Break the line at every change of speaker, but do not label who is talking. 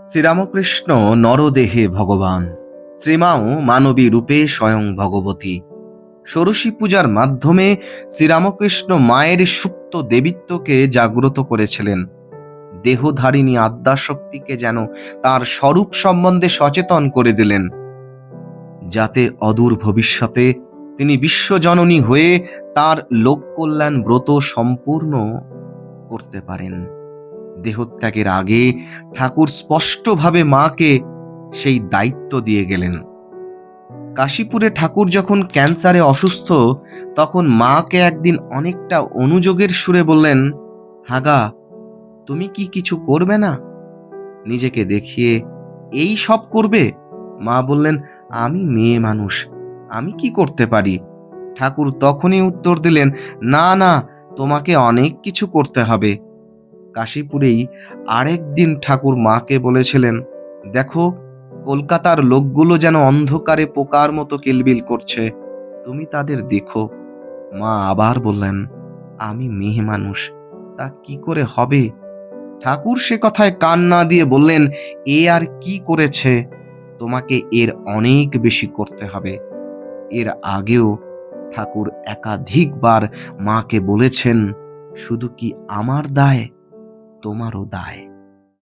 শ্রীরামকৃষ্ণ নরদেহে ভগবান, শ্রীমাও মানবী রূপে স্বয়ং ভগবতী। ষোড়শী পূজার মাধ্যমে শ্রীরামকৃষ্ণ মায়ের সুপ্ত দেবীত্বকে জাগ্রত করেছিলেন। দেহধারিণী আদ্যাশক্তিকে যেন তার স্বরূপ সম্বন্ধে সচেতন করে দিলেন, যাতে অদূর ভবিষ্যতে তিনি বিশ্বজননী হয়ে তার লোককল্যাণ ব্রত সম্পূর্ণ করতে পারেন। দেহত্যাগের আগে ঠাকুর স্পষ্টভাবে মাকে সেই দায়িত্ব দিয়ে গেলেন। কাশীপুরে ঠাকুর যখন ক্যান্সারে অসুস্থ, তখন মাকে একদিন অনেকটা অনুযোগের সুরে বললেন, হাগা, তুমি কি কিছু করবে না? নিজেকে দেখিয়ে এই সব করবে? মা বললেন, আমি মেয়ে মানুষ, আমি কি করতে পারি? ঠাকুর তখনই উত্তর দিলেন, না না, তোমাকে অনেক কিছু করতে হবে। কাশীপুরেই আরেকদিন ঠাকুর মাকে বলেছিলেন, দেখো, কলকাতার লোকগুলো যেন অন্ধকারে পোকার মতো কিলবিল করছে, তুমি তাদের দেখো। মা আবার বললেন, আমি মেয়ে মানুষ, তা কি করে হবে? ঠাকুর সে কথায় কান না দিয়ে বললেন, এ আর কি করেছে, তোমাকে এর অনেক বেশি করতে হবে। এর আগেও ঠাকুর একাধিকবার মাকে বলেছেন, শুধু কি আমার দায়, তোমারও দায়।